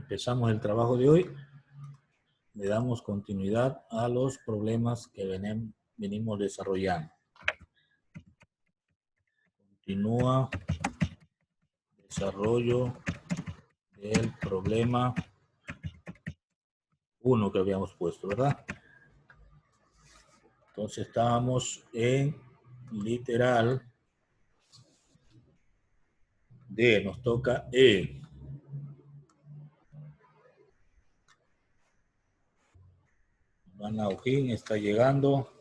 empezamos el trabajo de hoy. Le damos continuidad a los problemas que venimos desarrollando. Continúa desarrollo del problema 1 que habíamos puesto, ¿verdad? Entonces estábamos en literal D, nos toca E. Ana Ojín está llegando.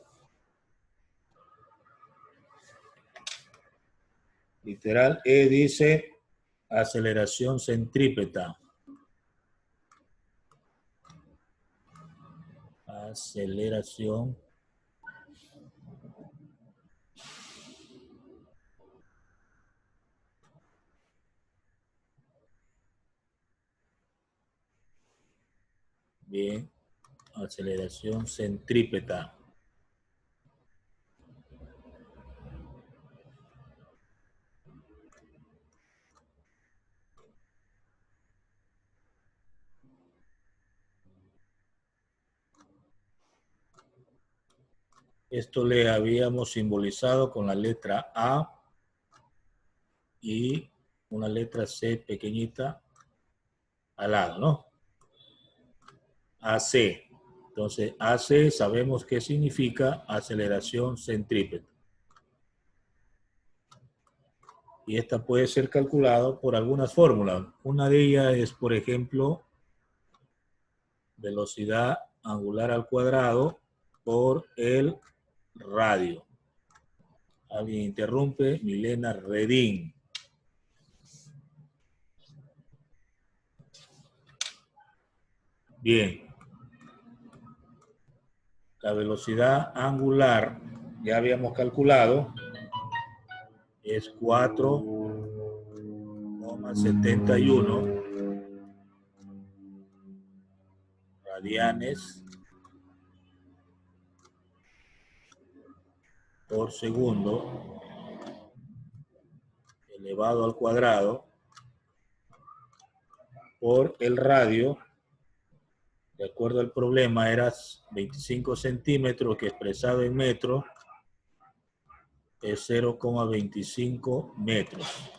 Literal E dice aceleración centrípeta. Aceleración bien, aceleración centrípeta. Esto le habíamos simbolizado con la letra A y una letra C pequeñita al lado, ¿no? AC. Entonces, AC sabemos qué significa aceleración centrípeta. Y esta puede ser calculada por algunas fórmulas. Una de ellas es, por ejemplo, velocidad angular al cuadrado por el radio. Alguien interrumpe, Milena Redín. Bien. La velocidad angular, ya habíamos calculado, es 4,71 radianes por segundo elevado al cuadrado por el radio. De acuerdo al problema, era 25 centímetros, que expresado en metros es 0,25 metros.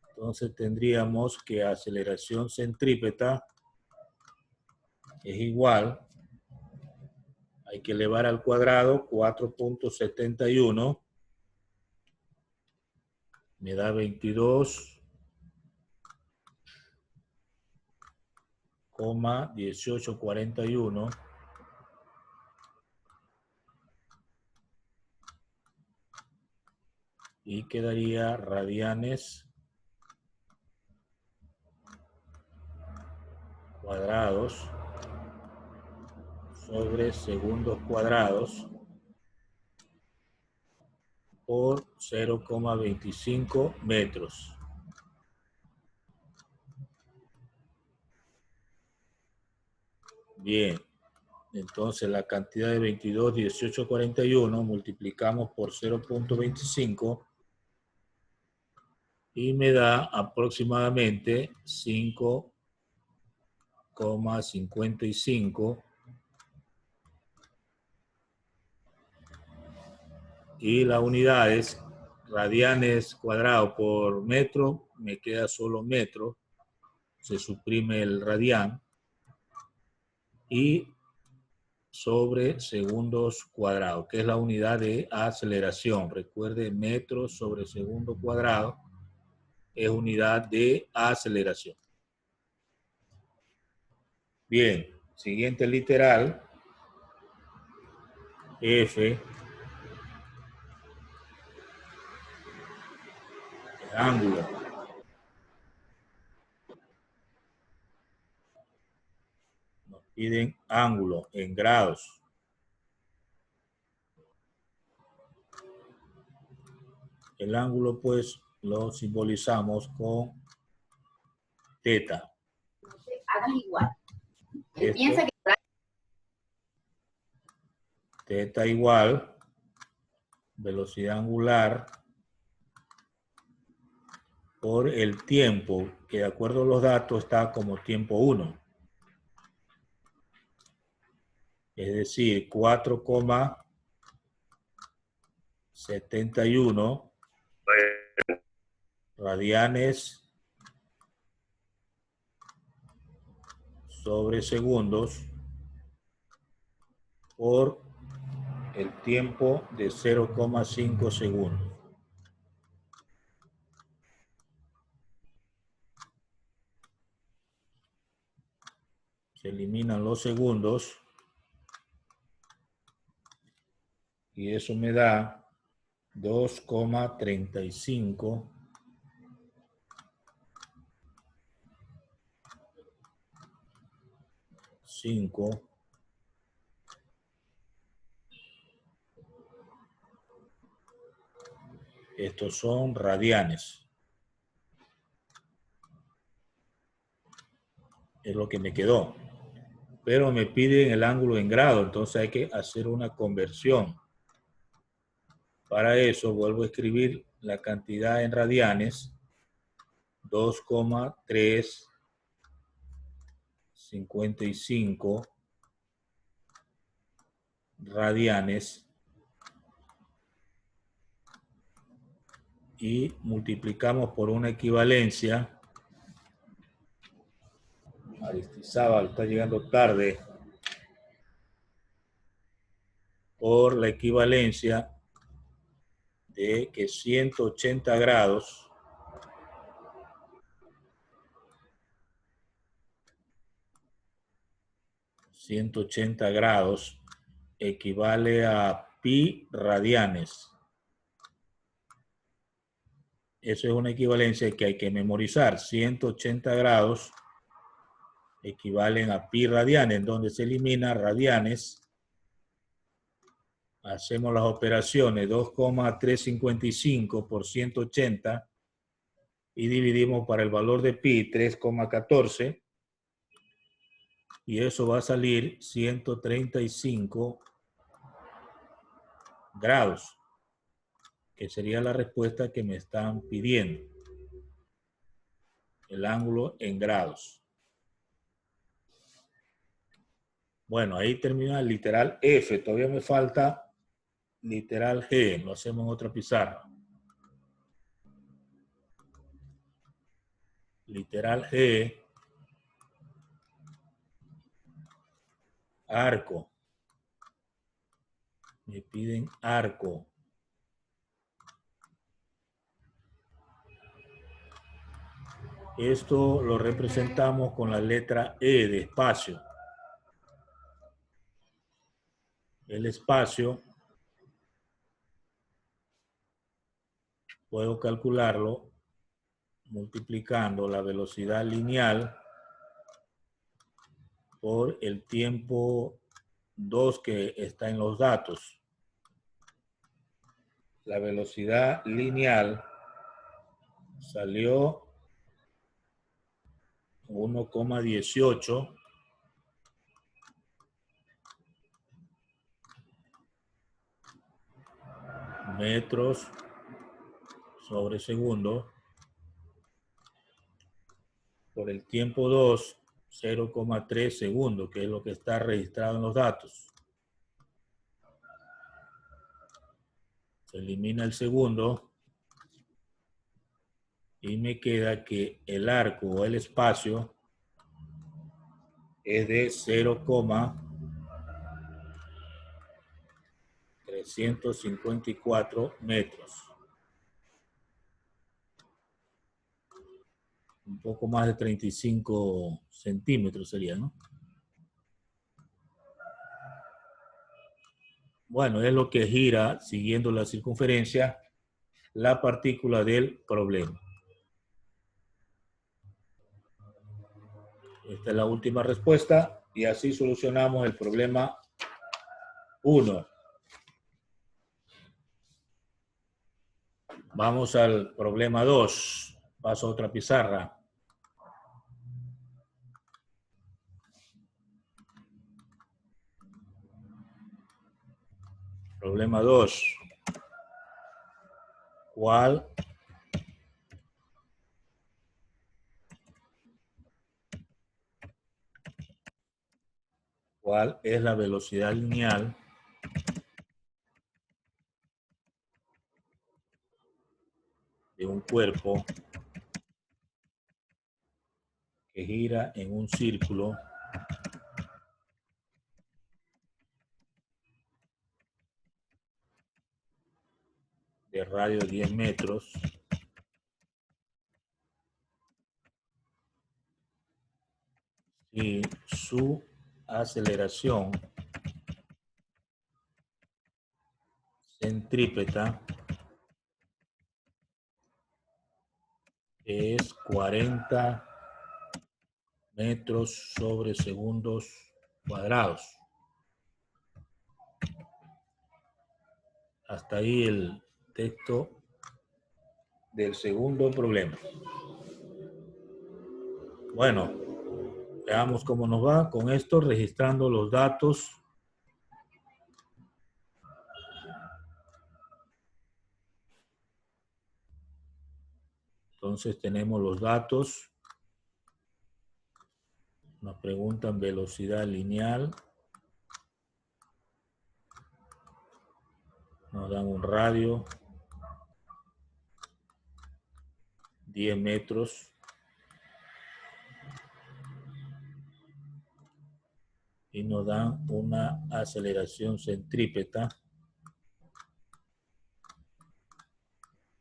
Entonces tendríamos que aceleración centrípeta es igual, hay que elevar al cuadrado 4,71, me da 22,1841 y quedaría radianes cuadrados sobre segundos cuadrados por 0,25 metros. Bien, entonces la cantidad de 22,1841 multiplicamos por 0,25 y me da aproximadamente 5,55 y la unidad es radianes cuadrado por metro, me queda solo metro, se suprime el radián, y sobre segundos cuadrados, que es la unidad de aceleración. Recuerde, metros sobre segundo cuadrado es unidad de aceleración. Bien, siguiente literal, F, ángulo. Nos piden ángulo en grados. El ángulo, pues, lo simbolizamos con teta. Hagas igual. Él piensa que... Teta igual, velocidad angular por el tiempo, que de acuerdo a los datos está como tiempo 1. Es decir, 4,71 radianes sobre segundos por el tiempo de 0,5 segundos. Se eliminan los segundos y eso me da 2,35 5 estos son radianes. Es lo que me quedó. Pero me piden el ángulo en grado, entonces hay que hacer una conversión. Para eso vuelvo a escribir la cantidad en radianes, 2,355 radianes y multiplicamos por una equivalencia. Aristizábal está llegando tarde. Por la equivalencia de que 180 grados equivale a pi radianes. Eso es una equivalencia que hay que memorizar. 180 grados equivalen a pi radianes, donde se elimina radianes. Hacemos las operaciones 2,355 por 180 y dividimos para el valor de pi 3,14 y eso va a salir 135 grados, que sería la respuesta que me están pidiendo. El ángulo en grados. Bueno, ahí termina el literal F. Todavía me falta literal G. Lo hacemos en otra pizarra. Literal G. Arco. Me piden arco. Esto lo representamos con la letra E de espacio. El espacio puedo calcularlo multiplicando la velocidad lineal por el tiempo 2 que está en los datos. La velocidad lineal salió 1,18 metros sobre segundo por el tiempo 2, 0,3 segundos, que es lo que está registrado en los datos. Se elimina el segundo y me queda que el arco o el espacio es de 0,354 metros. Un poco más de 35 centímetros sería, ¿no? Bueno, es lo que gira, siguiendo la circunferencia, la partícula del problema. Esta es la última respuesta y así solucionamos el problema 1. Vamos al problema 2. Paso a otra pizarra. Problema 2. ¿Cuál ¿Cuál es la velocidad lineal de un cuerpo que gira en un círculo de radio 10 metros y su aceleración centrípeta es 40 metros sobre segundos cuadrados? Hasta ahí el texto del segundo problema. Bueno, veamos cómo nos va con esto, registrando los datos. Entonces tenemos los datos. Nos preguntan velocidad lineal. Nos dan un radio, 10 metros. Y nos dan una aceleración centrípeta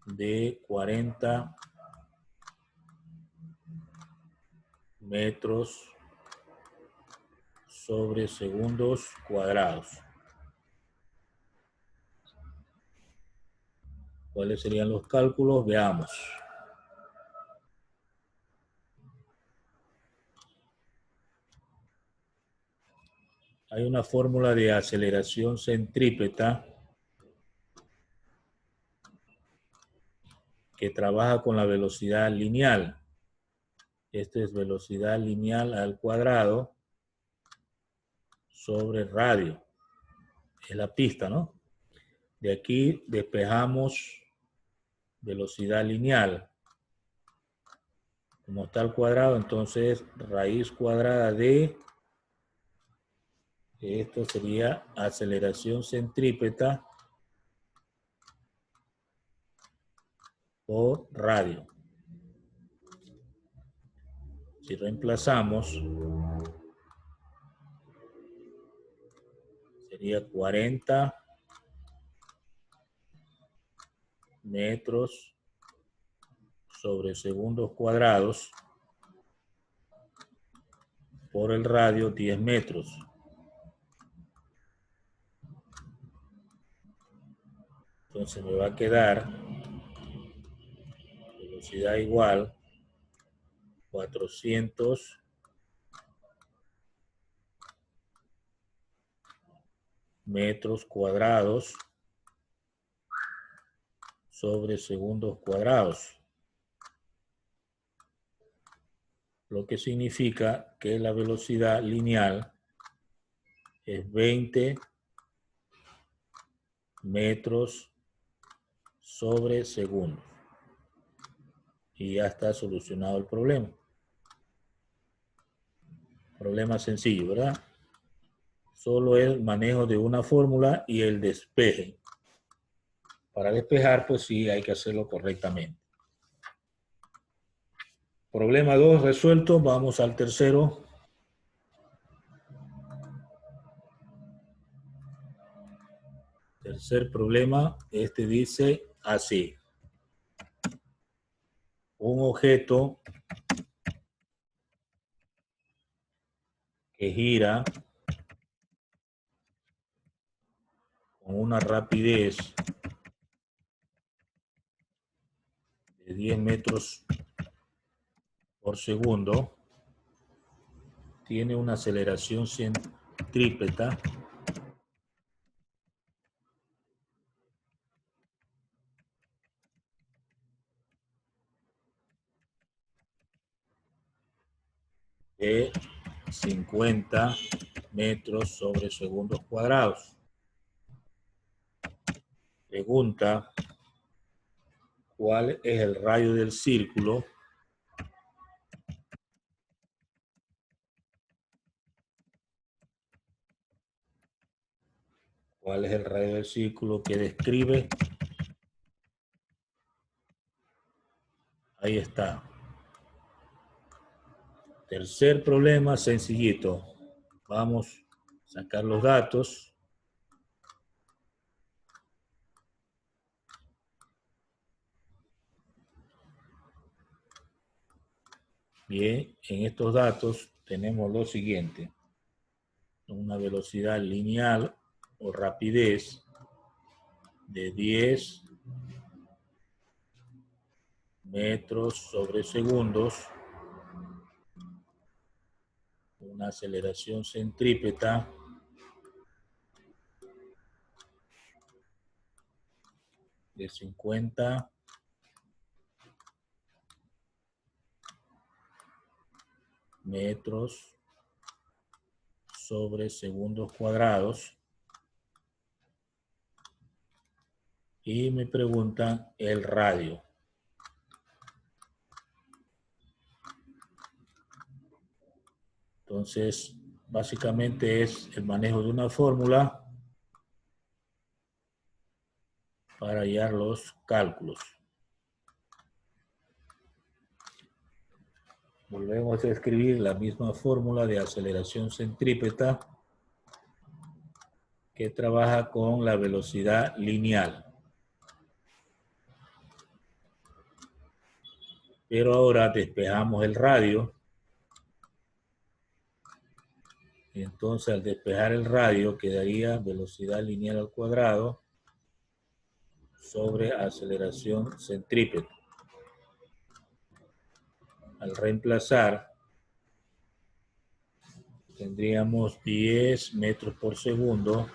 de 40 metros sobre segundos cuadrados. ¿Cuáles serían los cálculos? Veamos. Hay una fórmula de aceleración centrípeta que trabaja con la velocidad lineal. Esta es velocidad lineal al cuadrado sobre radio. Es la pista, ¿no? De aquí despejamos velocidad lineal. Como está al cuadrado, entonces raíz cuadrada de esto sería aceleración centrípeta por radio. Si reemplazamos, sería 40 metros sobre segundos cuadrados por el radio 10 metros. Entonces me va a quedar velocidad igual 400 metros cuadrados sobre segundos cuadrados. Lo que significa que la velocidad lineal es 20 metros sobre segundos. Y ya está solucionado el problema. Problema sencillo, ¿verdad? Solo el manejo de una fórmula y el despeje. Para despejar, pues sí, hay que hacerlo correctamente. Problema 2 resuelto. Vamos al tercero. Tercer problema, este dice así. Un objeto que gira con una rapidez de 10 metros por segundo tiene una aceleración centrípeta de 50 metros sobre segundos cuadrados. Pregunta, ¿cuál es el radio del círculo ¿Cuál es el radio del círculo que describe? Ahí está. Tercer problema, sencillito. Vamos a sacar los datos. Bien, en estos datos tenemos lo siguiente. Una velocidad lineal o rapidez de 10 metros sobre segundos. Una aceleración centrípeta de 50 metros sobre segundos cuadrados. Y me preguntan el radio. Entonces, básicamente es el manejo de una fórmula para hallar los cálculos. Volvemos a escribir la misma fórmula de aceleración centrípeta que trabaja con la velocidad lineal. Pero ahora despejamos el radio. Entonces, al despejar el radio, quedaría velocidad lineal al cuadrado sobre aceleración centrípeta. Al reemplazar, tendríamos 10 metros por segundo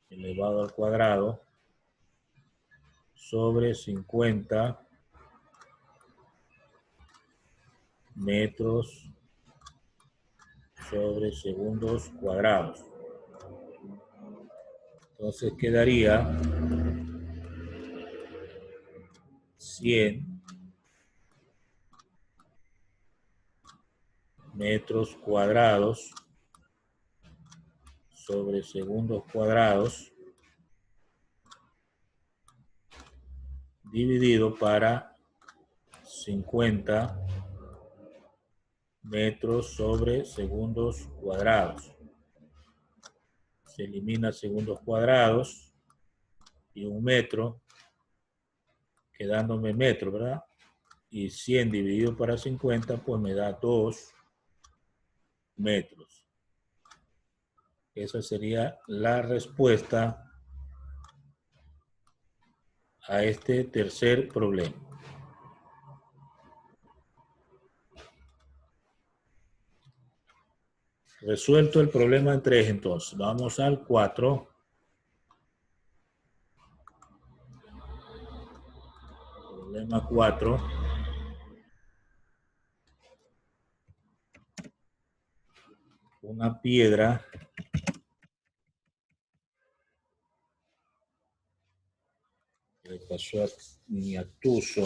elevado al cuadrado sobre 50 metros sobre segundos cuadrados. Entonces quedaría 100 metros cuadrados sobre segundos cuadrados dividido para 50 metros sobre segundos cuadrados. Se elimina segundos cuadrados y un metro, quedándome metro, ¿verdad? Y 100 dividido para 50, pues me da 2 metros. Esa sería la respuesta a este tercer problema. Resuelto el problema en 3, entonces. Vamos al 4. Problema 4. Una piedra que le pasó a mi Tuzo.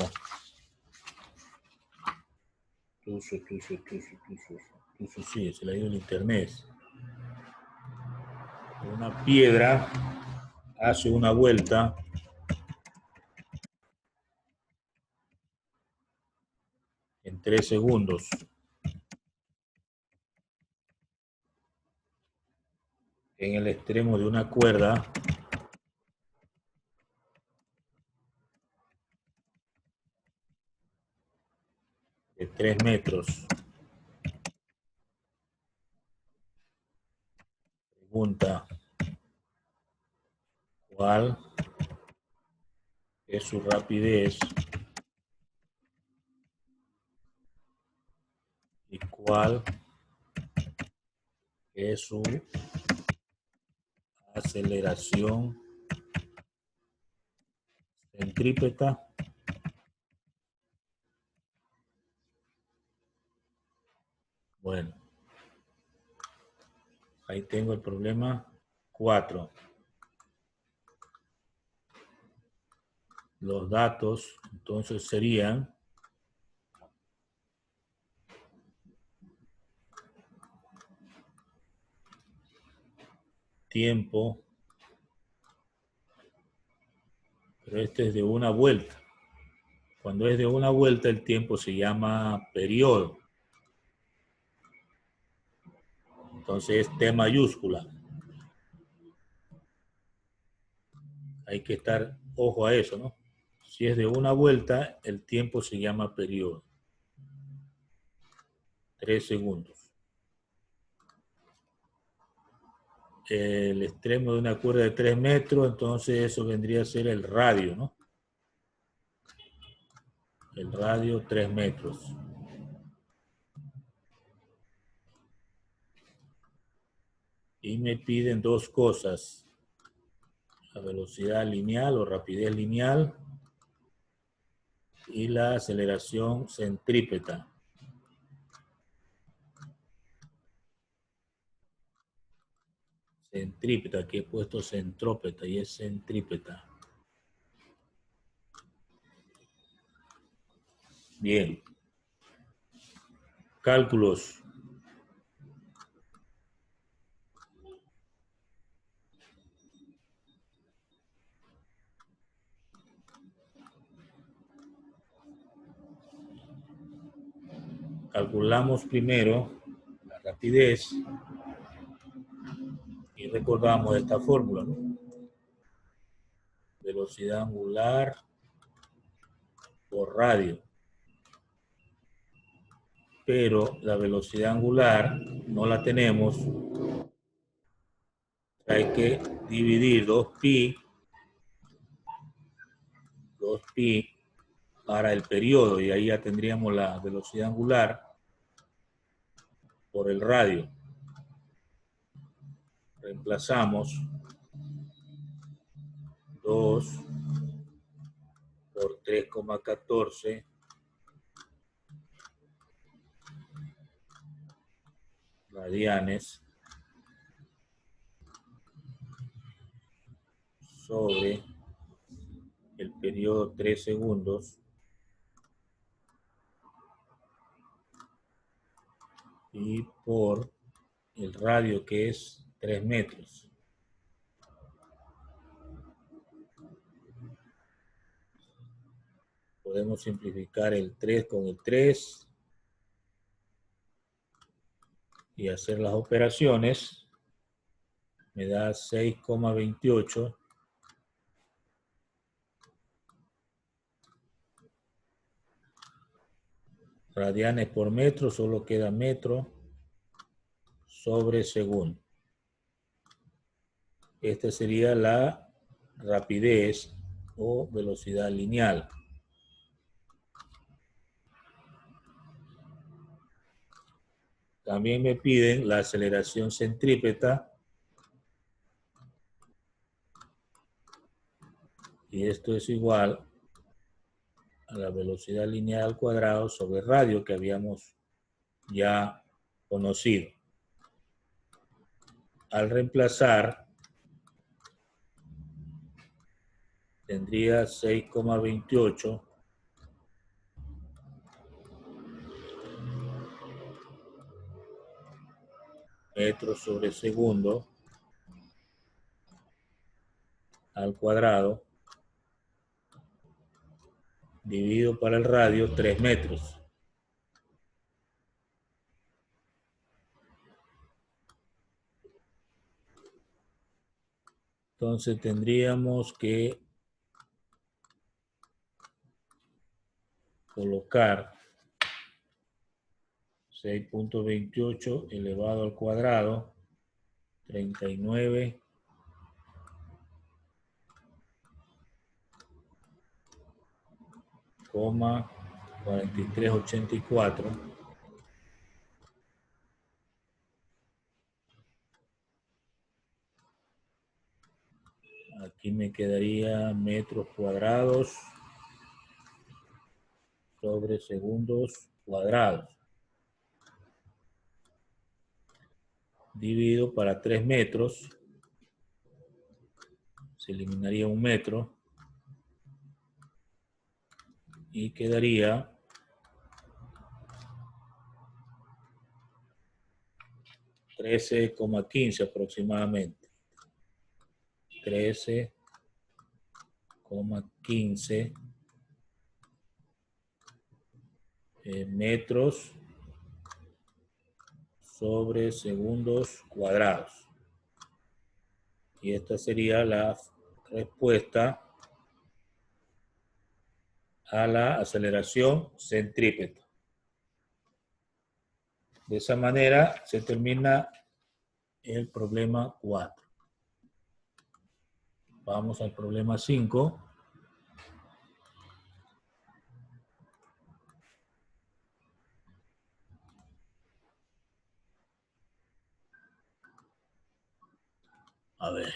Tuzo, sí, se le ha ido el internet. Una piedra hace una vuelta en 3 segundos. En el extremo de una cuerda de 3 metros. Pregunta: ¿cuál es su rapidez y cuál es su aceleración centrípeta? Bueno, ahí tengo el problema 4. Los datos entonces serían tiempo, pero este es de una vuelta. Cuando es de una vuelta, el tiempo se llama periodo. Entonces es T mayúscula. Hay que estar ojo a eso, ¿no? Si es de una vuelta, el tiempo se llama periodo. 3 segundos. El extremo de una cuerda de 3 metros, entonces eso vendría a ser el radio, ¿no? El radio 3 metros. Y me piden dos cosas. La velocidad lineal o rapidez lineal y la aceleración centrípeta. Centrípeta, aquí he puesto centrópeta y es centrípeta. Bien. Cálculos. Calculamos primero la rapidez y recordamos esta fórmula, ¿no? Velocidad angular por radio. Pero la velocidad angular no la tenemos. Hay que dividir 2pi para el periodo y ahí ya tendríamos la velocidad angular por el radio. Reemplazamos 2 por 3,14 radianes sobre el periodo 3 segundos y por el radio que es 3 metros. Podemos simplificar el 3 con el 3 y hacer las operaciones. Me da 6,28 radianes por metro, solo queda metro sobre segundo. Esta sería la rapidez o velocidad lineal. También me piden la aceleración centrípeta. Y esto es igual a la velocidad lineal al cuadrado sobre radio que habíamos ya conocido. Al reemplazar, tendría 6,28 metros sobre segundo al cuadrado dividido para el radio 3 metros. Entonces tendríamos que colocar 6,28 elevado al cuadrado 39,4384. Aquí me quedaría metros cuadrados sobre segundos cuadrados. Dividido para 3 metros. Se eliminaría un metro. Y quedaría 13,15 aproximadamente. 13,15 metros sobre segundos cuadrados. Y esta sería la respuesta a la aceleración centrípeta. De esa manera se termina el problema 4. Vamos al problema 5. A ver.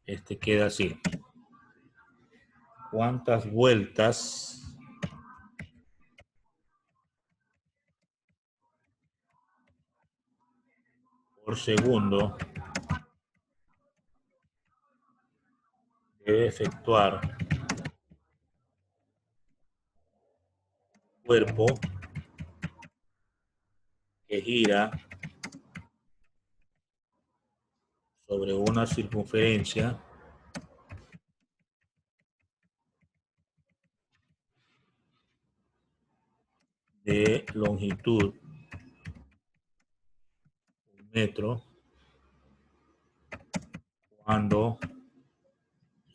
Este queda así. ¿Cuántas vueltas por segundo debe efectuar el cuerpo que gira sobre una circunferencia de longitud 1 metro cuando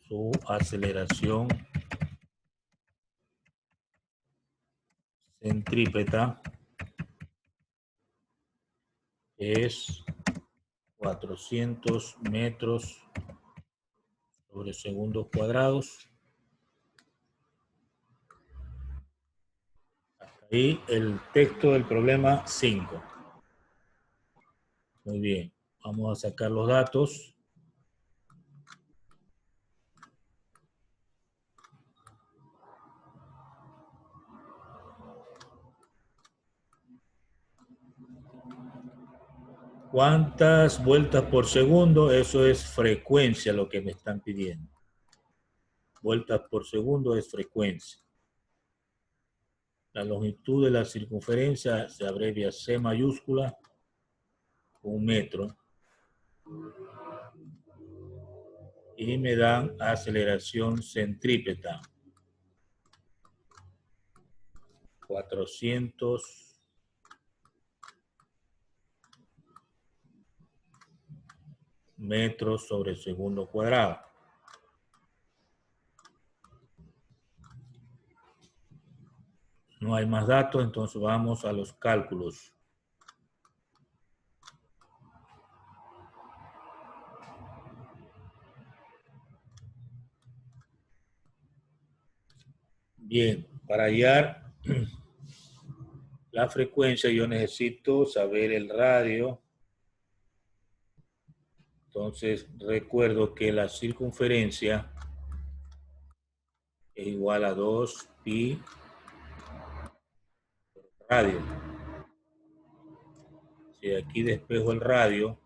su aceleración centrípeta es 400 metros sobre segundos cuadrados. Hasta ahí el texto del problema 5. Muy bien, vamos a sacar los datos. ¿Cuántas vueltas por segundo? Eso es frecuencia lo que me están pidiendo. Vueltas por segundo es frecuencia. La longitud de la circunferencia se abrevia C mayúscula, 1 metro. Y me dan aceleración centrípeta. 400 metros sobre segundo cuadrado. No hay más datos, entonces vamos a los cálculos. Bien, para hallar la frecuencia yo necesito saber el radio. Entonces recuerdo que la circunferencia es igual a 2 pi radio. Si aquí despejo el radio,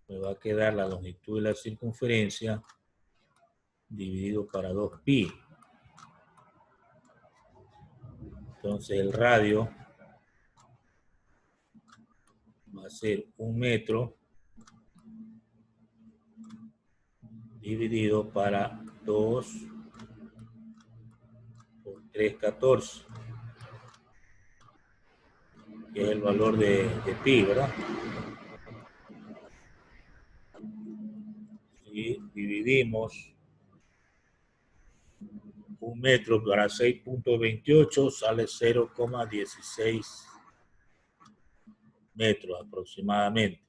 me va a quedar la longitud de la circunferencia dividido para 2 pi. Entonces el radio va a ser 1 metro dividido para 2 por 3,14, que es el valor de pi, ¿verdad? Si dividimos 1 metro para 6,28 sale 0,16 metros aproximadamente.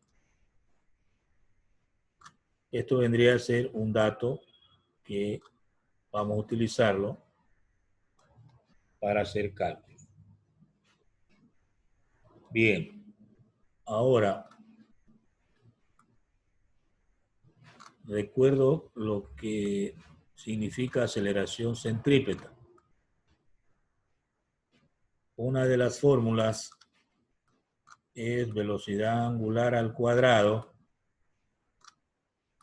Esto vendría a ser un dato que vamos a utilizarlo para hacer cálculos. Bien, ahora recuerdo lo que significa aceleración centrípeta. Una de las fórmulas es velocidad angular al cuadrado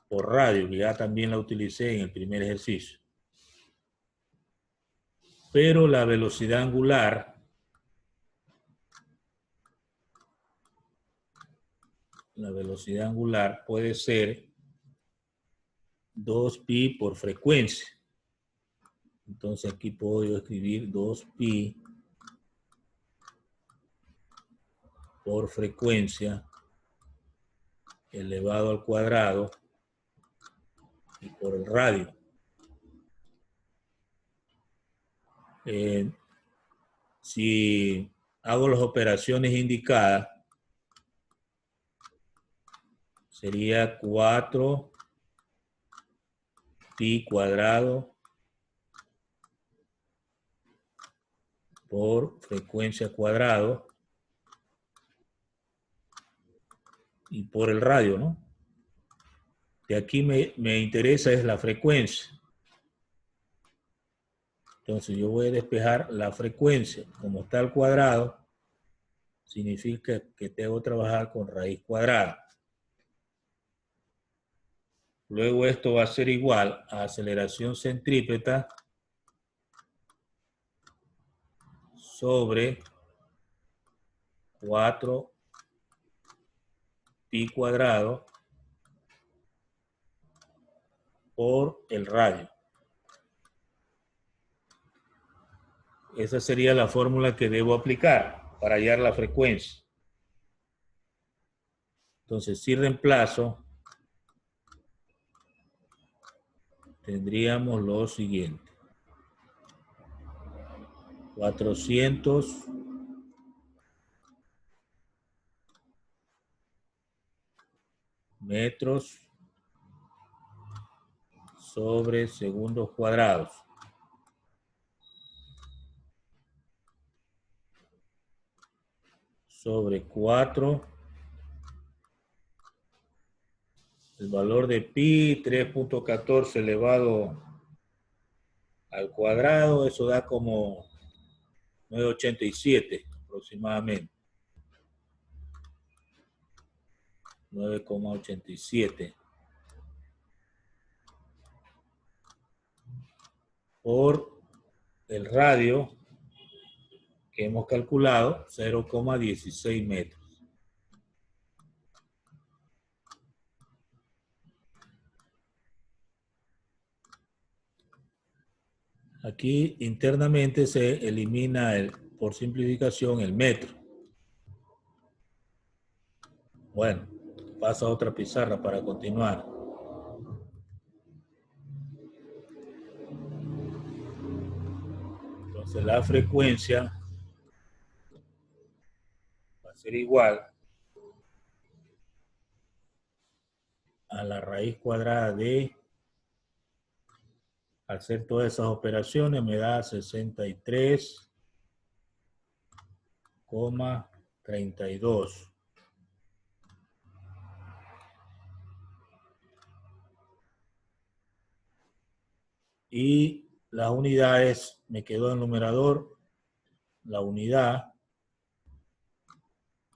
por radio, que ya también la utilicé en el primer ejercicio. Pero la velocidad angular la velocidad angular puede ser 2pi por frecuencia. Entonces aquí puedo yo escribir 2pi por frecuencia elevado al cuadrado y por el radio. Si hago las operaciones indicadas, sería 4pi cuadrado por frecuencia cuadrado y por el radio, ¿no? De aquí me interesa es la frecuencia. Entonces yo voy a despejar la frecuencia. Como está al cuadrado, significa que tengo que trabajar con raíz cuadrada. Luego esto va a ser igual a aceleración centrípeta sobre 4pi cuadrado por el radio. Esa sería la fórmula que debo aplicar para hallar la frecuencia. Entonces, si reemplazo, tendríamos lo siguiente. 400 metros sobre segundos cuadrados. Sobre 4. El valor de pi, 3.14 elevado al cuadrado, eso da como 9,87 aproximadamente. 9,87 por el radio que hemos calculado, 0,16 metros. Aquí internamente se elimina por simplificación el metro. Bueno, pasa a otra pizarra para continuar. Entonces la frecuencia va a ser igual a la raíz cuadrada de, al hacer todas esas operaciones me da 63,32. Y las unidades, me quedó en el numerador la unidad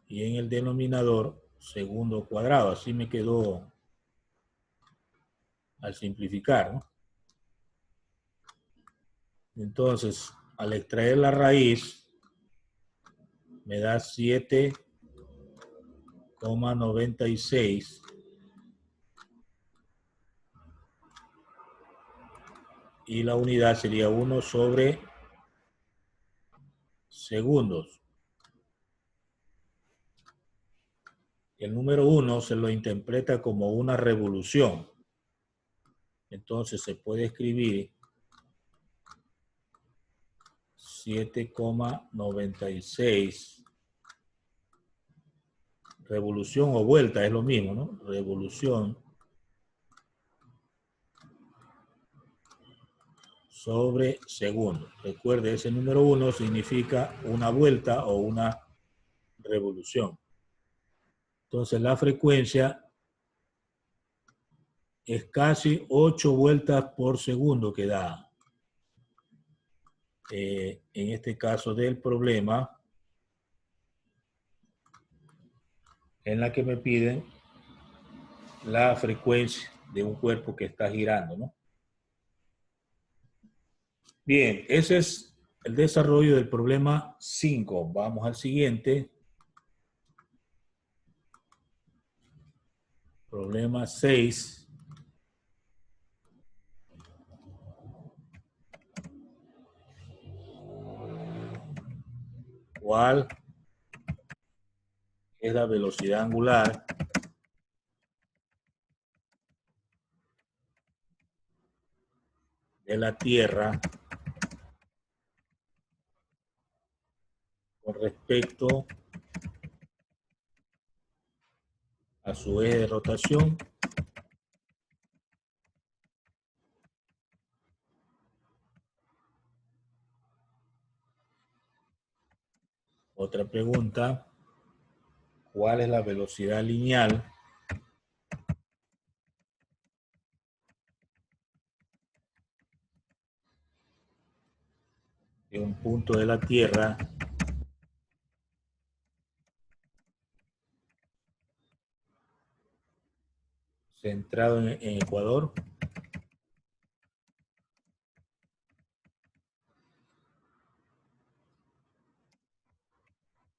y en el denominador segundo cuadrado. Así me quedó al simplificar, ¿no? Entonces, al extraer la raíz, me da 7,96 y la unidad sería 1 sobre segundos. El número 1 se lo interpreta como una revolución. Entonces se puede escribir 7,96. Revolución o vuelta es lo mismo, ¿no? Revolución sobre segundo. Recuerde, ese número 1 significa una vuelta o una revolución. Entonces la frecuencia es casi 8 vueltas por segundo que da. En este caso del problema, en la que me piden la frecuencia de un cuerpo que está girando, ¿no? Bien, ese es el desarrollo del problema 5. Vamos al siguiente. Problema 6. ¿Cuál es la velocidad angular de la Tierra con respecto a su eje de rotación? Otra pregunta, ¿cuál es la velocidad lineal de un punto de la Tierra centrado en Ecuador?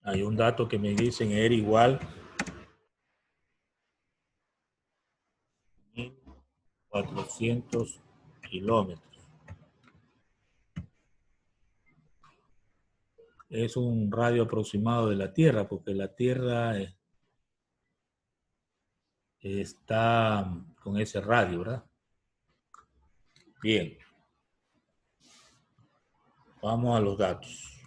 Hay un dato que me dicen era igual 1.400 kilómetros. Es un radio aproximado de la Tierra, porque la Tierra está con ese radio, ¿verdad? Bien. Vamos a los datos.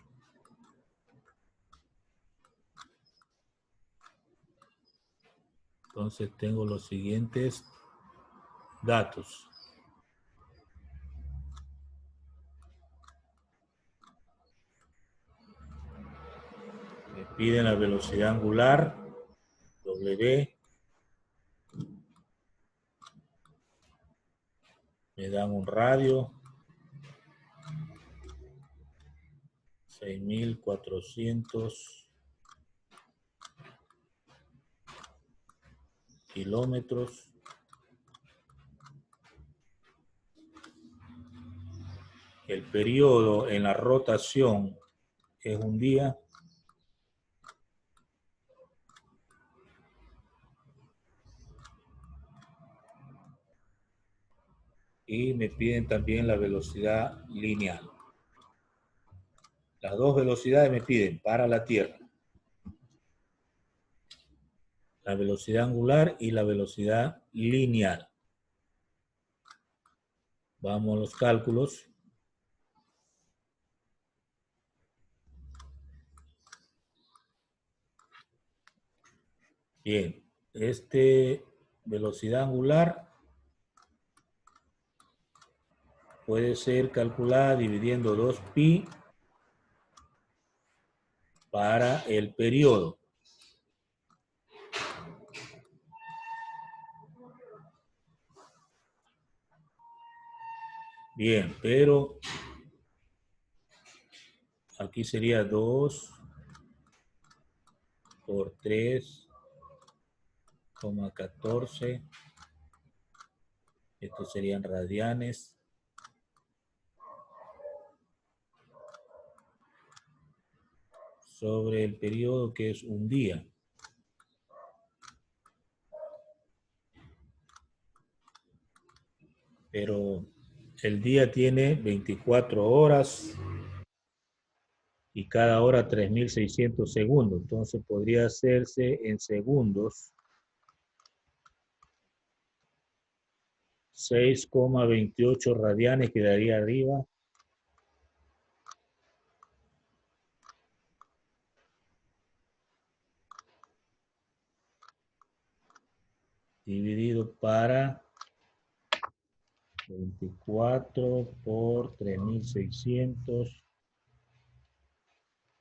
Entonces tengo los siguientes datos. Me piden la velocidad angular, W. Me dan un radio, 6.400 kilómetros. El periodo en la rotación es un día. Y me piden también la velocidad lineal. Las dos velocidades me piden para la Tierra. La velocidad angular y la velocidad lineal. Vamos a los cálculos. Bien, velocidad angular puede ser calculada dividiendo 2pi para el periodo. Bien, pero aquí sería 2 por 3,14. Estos serían radianes. Sobre el periodo, que es un día. Pero el día tiene 24 horas y cada hora 3.600 segundos. Entonces podría hacerse en segundos. 6,28 radianes quedaría arriba. Dividido para 24 por 3.600.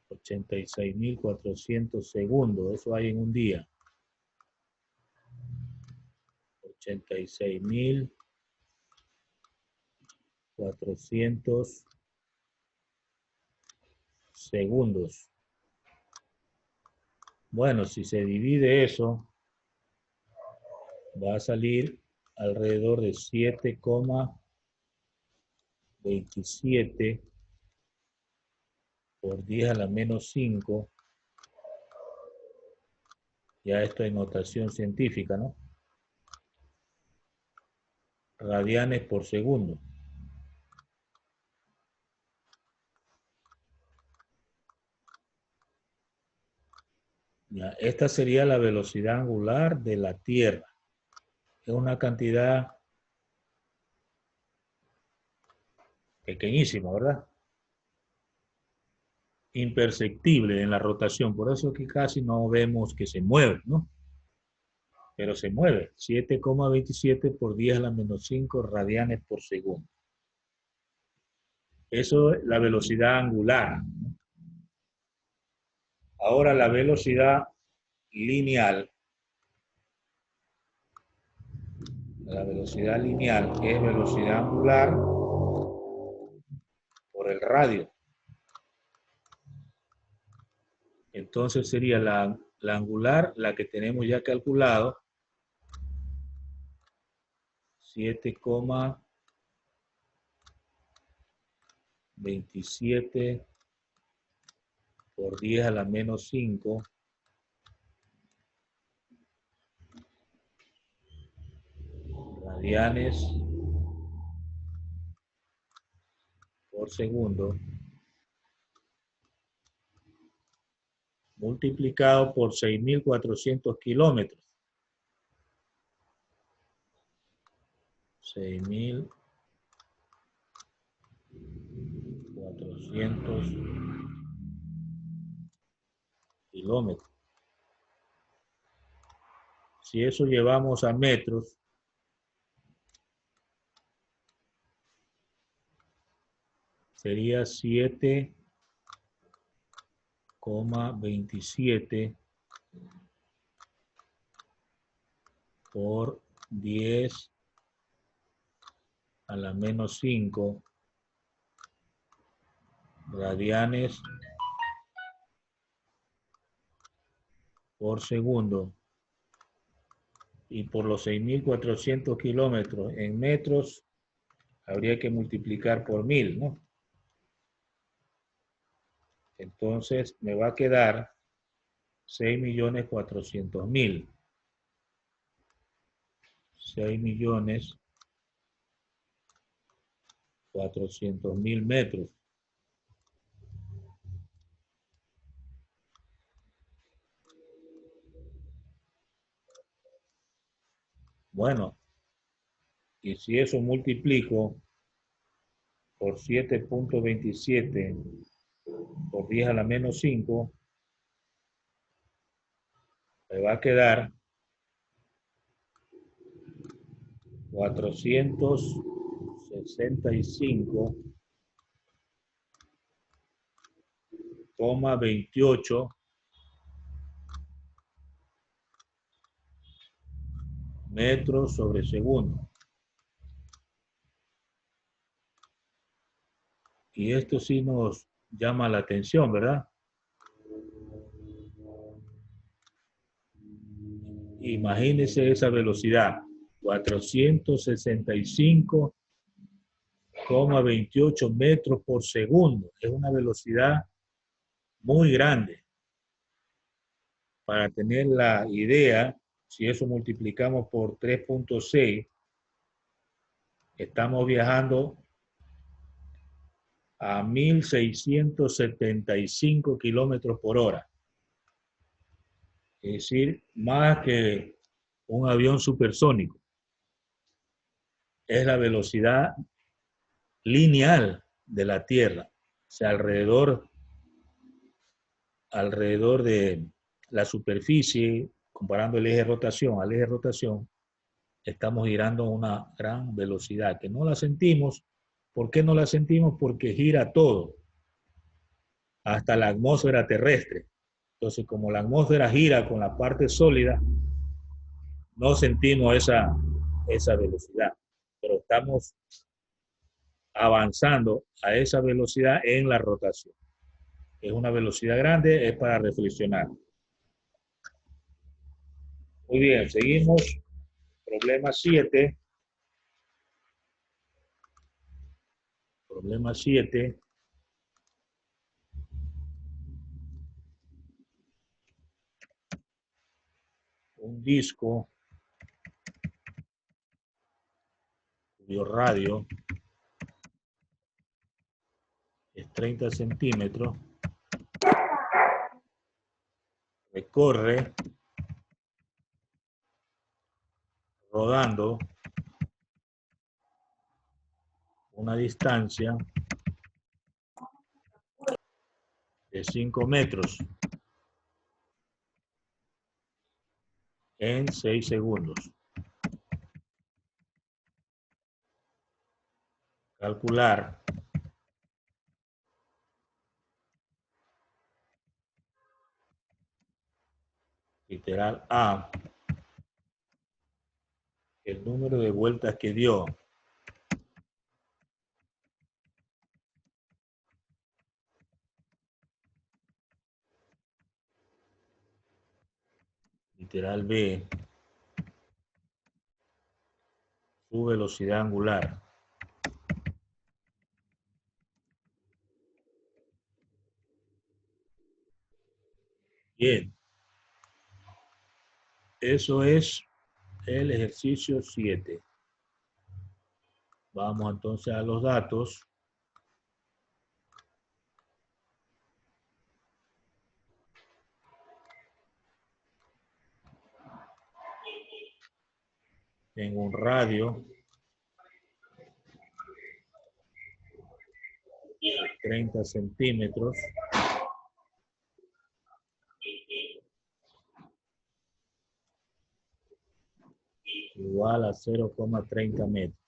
86.400 segundos. Eso hay en un día. 86.400 segundos. Bueno, si se divide eso, va a salir alrededor de 7,27 por 10 a la menos 5. Ya esto en notación científica, ¿no? radianes por segundo. Ya, esta sería la velocidad angular de la Tierra. Es una cantidad pequeñísima, ¿verdad? Imperceptible en la rotación. Por eso que casi no vemos que se mueve, ¿no? Pero se mueve. 7,27 por 10 a la menos 5 radianes por segundo. Eso es la velocidad angular. Ahora la velocidad lineal. La velocidad lineal es velocidad angular por el radio. Entonces sería la angular, la que tenemos ya calculado, 7,27 por 10 a la menos 5 radianes por segundo, multiplicado por 6.400 kilómetros. 6.400 kilómetros. Si eso llevamos a metros, sería 7,27 por 10 a la menos 5 radianes por segundo. Y por los 6.400 kilómetros en metros, habría que multiplicar por 1.000, ¿no? Entonces me va a quedar 6.400.000. 6.400.000 metros. Bueno, y si eso multiplico por 7,27 por 10 a la menos 5, me va a quedar 465,28 metros sobre segundo. Y esto sí nos llama la atención, ¿verdad? Imagínense esa velocidad, 465,28 metros por segundo. Es una velocidad muy grande. Para tener la idea, si eso multiplicamos por 3,6, estamos viajando a 1.675 kilómetros por hora. Es decir, más que un avión supersónico. Es la velocidad lineal de la Tierra. O sea, alrededor de la superficie, comparando el eje de rotación al eje de rotación, estamos girando a una gran velocidad que no la sentimos. ¿Por qué no la sentimos? Porque gira todo, hasta la atmósfera terrestre. Entonces, como la atmósfera gira con la parte sólida, no sentimos esa velocidad, pero estamos avanzando a esa velocidad en la rotación. Es una velocidad grande, es para reflexionar. Muy bien, seguimos. Problema 7. Problema 7. Un disco cuyo radio es 30 centímetros, recorre rodando una distancia de 5 metros en 6 segundos. Calcular literal A, el número de vueltas que dio literal B, su velocidad angular. Bien, eso es el ejercicio 7. Vamos entonces a los datos. Tengo un radio de 30 centímetros igual a 0,30 metros.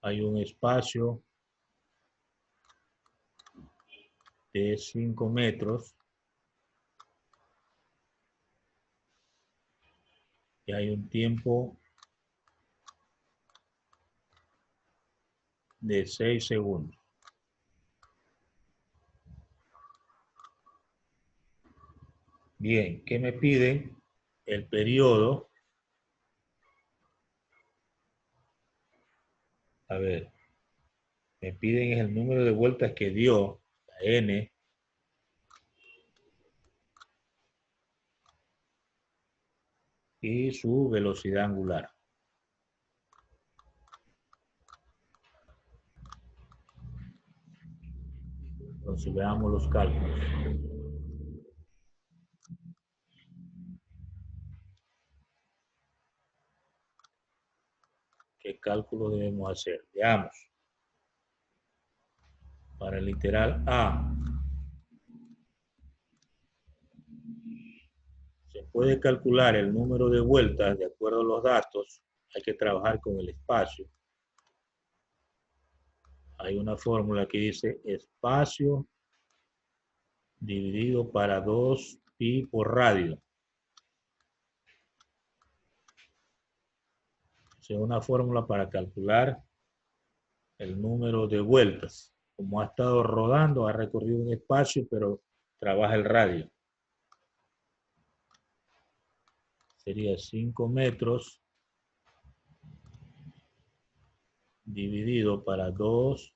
Hay un espacio de 5 metros y hay un tiempo de 6 segundos. Bien, ¿qué me piden? El periodo. A ver, me piden el número de vueltas que dio, la N, y su velocidad angular. Entonces veamos los cálculos. ¿Qué cálculo debemos hacer? Veamos. Para el literal A, se puede calcular el número de vueltas de acuerdo a los datos. Hay que trabajar con el espacio. Hay una fórmula que dice espacio dividido para 2pi por radio. Es una fórmula para calcular el número de vueltas. Como ha estado rodando, ha recorrido un espacio, pero trabaja el radio. Sería 5 metros dividido para 2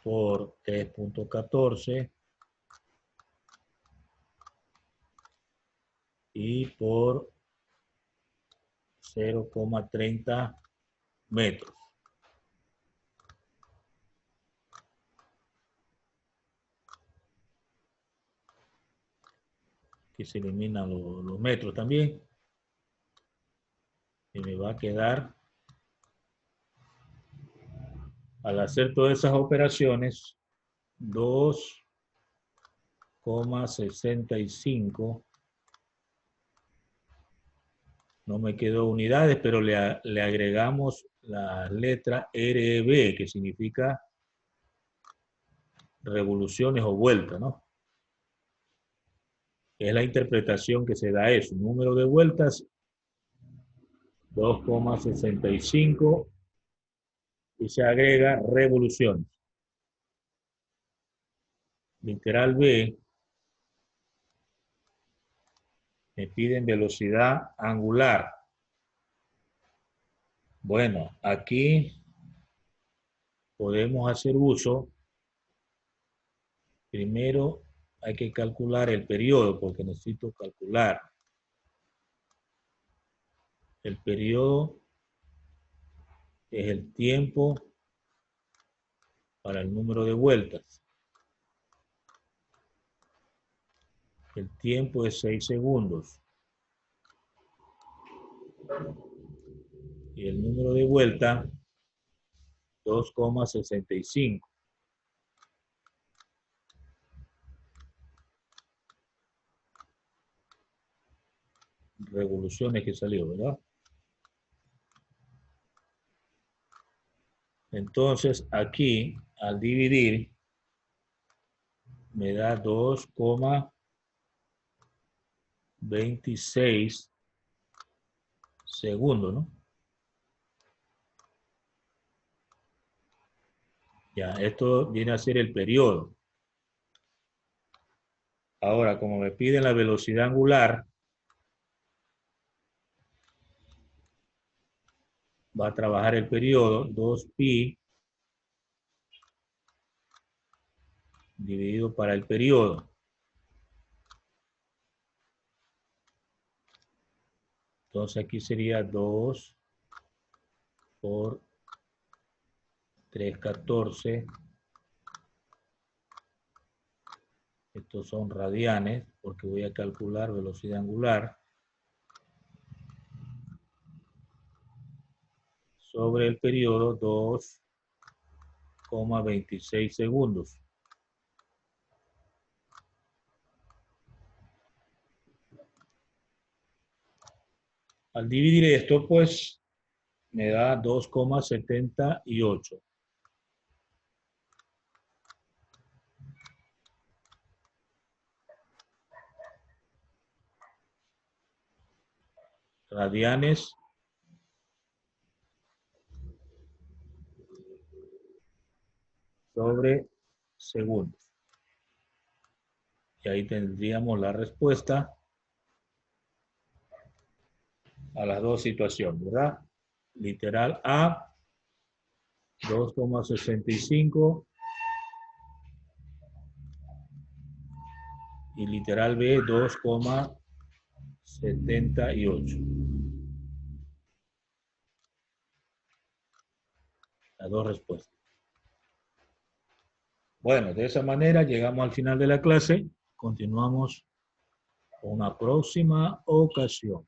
por 3.14 y por 0,30 metros. Aquí se eliminan los metros también. Y me va a quedar, al hacer todas esas operaciones, 2,65. No me quedó unidades, pero le agregamos la letra RB, que significa revoluciones o vueltas, ¿no? Es la interpretación que se da a eso. Número de vueltas, 2,65 y se agrega revoluciones. Literal B, me piden velocidad angular. Bueno, aquí podemos hacer uso primero hay que calcular el periodo, porque necesito calcular. El periodo es el tiempo para el número de vueltas. El tiempo es 6 segundos. Y el número de vuelta, 2,65. Revoluciones que salió, ¿verdad? Entonces, aquí, al dividir, me da 2,26 segundos, ¿no? Ya, esto viene a ser el periodo. Ahora, como me piden la velocidad angular, va a trabajar el periodo 2pi dividido para el periodo. Entonces aquí sería 2 por 314. Estos son radianes, porque voy a calcular velocidad angular. Sobre el periodo 2,26 segundos. Al dividir esto, pues, me da 2,78. Radianes sobre segundos. Y ahí tendríamos la respuesta a las dos situaciones, ¿verdad? Literal A, 2,65 y literal B, 2,78. Las dos respuestas. Bueno, de esa manera llegamos al final de la clase. Continuamos con una próxima ocasión.